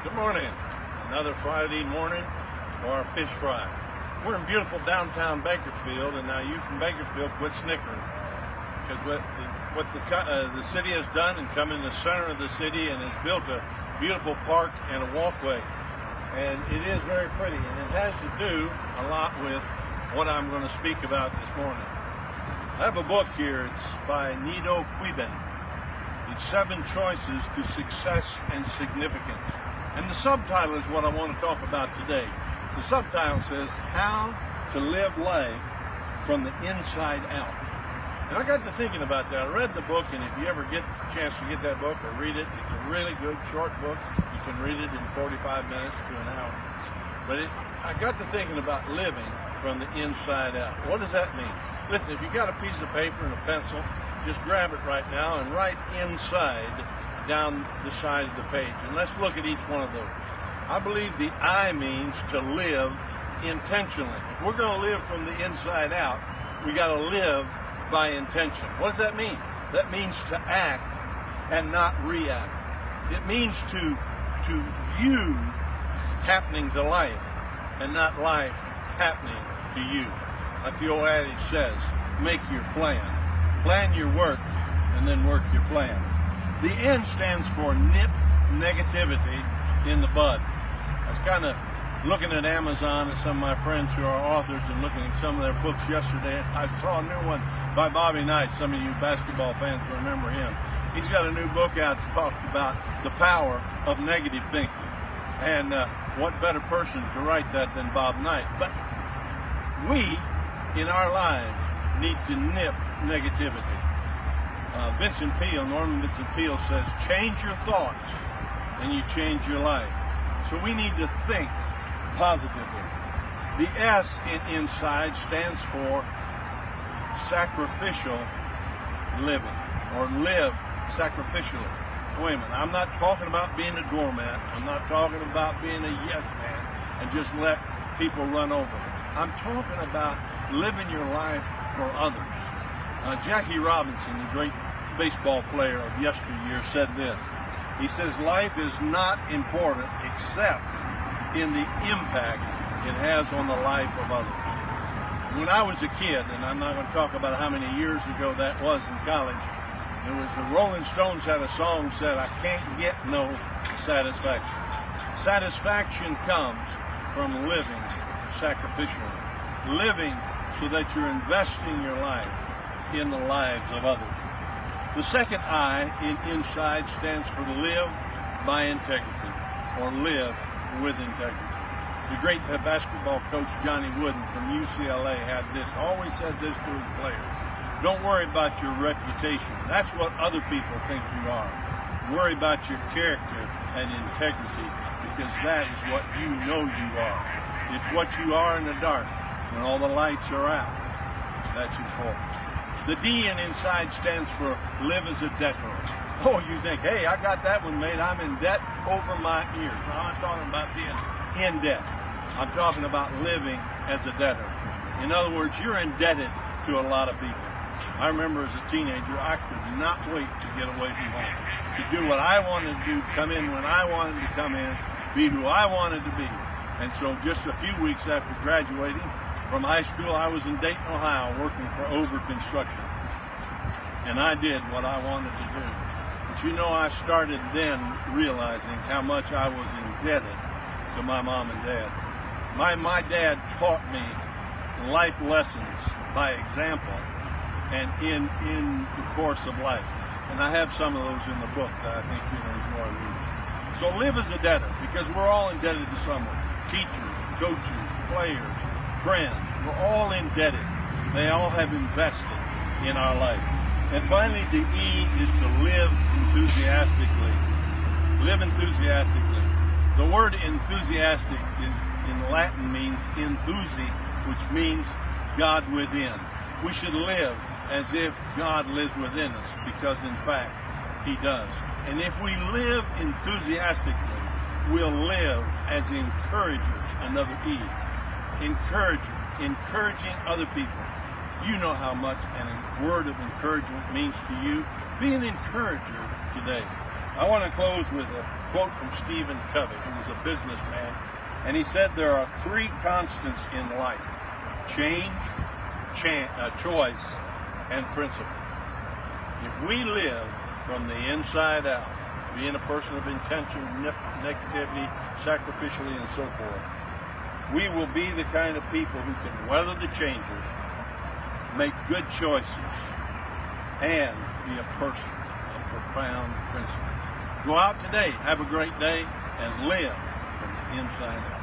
Good morning. Another Friday morning for our fish fry. We're in beautiful downtown Bakersfield, and now you from Bakersfield quit snickering, because what the city has done and come in the center of the city and has built a beautiful park and a walkway, and it is very pretty, and it has to do a lot with what I'm going to speak about this morning. I have a book here. It's by Nido Queben. It's 7 Choices to Success and Significance. And the subtitle is what I want to talk about today. The subtitle says, How to Live Life from the Inside Out. And I got to thinking about that. I read the book, and if you ever get a chance to get that book or read it, it's a really good short book. You can read it in 45 minutes to an hour. But I got to thinking about living from the inside out. What does that mean? Listen, if you got a piece of paper and a pencil, just grab it right now and write inside down the side of the page. And let's look at each one of those. I believe the I means to live intentionally. If we're going to live from the inside out, we got to live by intention. What does that mean? That means to act and not react. It means to view happening to life and not life happening to you. Like the old adage says, make your plan. Plan your work and then work your plan. The N stands for nip negativity in the bud. I was kind of looking at Amazon at some of my friends who are authors and looking at some of their books yesterday. I saw a new one by Bobby Knight. Some of you basketball fans remember him. He's got a new book out that talks about the power of negative thinking. And what better person to write that than Bob Knight? But we, in our lives, need to nip negativity. Norman Vincent Peale says, change your thoughts and you change your life. So we need to think positively. The S in inside stands for sacrificial living, or live sacrificially. Wait a minute, I'm not talking about being a doormat. I'm not talking about being a yes man and just let people run over me. I'm talking about living your life for others. Jackie Robinson, the great baseball player of yesteryear, said this. He says, life is not important except in the impact it has on the life of others. When I was a kid, and I'm not going to talk about how many years ago that was in college, it was the Rolling Stones had a song that said, I can't get no satisfaction. Satisfaction comes from living sacrificially. Living so that you're investing your life in the lives of others. The second I in inside stands for live by integrity, or live with integrity. The great basketball coach Johnny Wooden from UCLA had this, always said this to his players. Don't worry about your reputation. That's what other people think you are. Worry about your character and integrity, because that is what you know you are. It's what you are in the dark when all the lights are out. That's important. The D in inside stands for live as a debtor. Oh, you think, hey, I got that one made. I'm in debt over my ears. No, I'm talking about being in debt. I'm talking about living as a debtor. In other words, you're indebted to a lot of people. I remember as a teenager, I could not wait to get away from home, to do what I wanted to do, come in when I wanted to come in, be who I wanted to be. And so just a few weeks after graduating from high school, I was in Dayton, Ohio, working for Ober Construction. And I did what I wanted to do. But you know, I started then realizing how much I was indebted to my mom and dad. My dad taught me life lessons by example and in the course of life. And I have some of those in the book that I think you'll enjoy reading. So live as a debtor, because we're all indebted to someone. Teachers, coaches, players, friends, we're all indebted. They all have invested in our life. And finally, the E is to live enthusiastically. Live enthusiastically. The word enthusiastic in Latin means enthusi, which means God within. We should live as if God lives within us, because in fact, He does. And if we live enthusiastically, we'll live as encouragers, another E. Encouraging other people. You know how much a word of encouragement means to you. Be an encourager today. I want to close with quote from Stephen Covey, who was a businessman, and he said there are three constants in life: change, choice, and principle. If we live from the inside out, being a person of intention, negativity, sacrificially, and so forth, we will be the kind of people who can weather the changes, make good choices, and be a person of profound principles. Go out today, have a great day, and live from the inside out.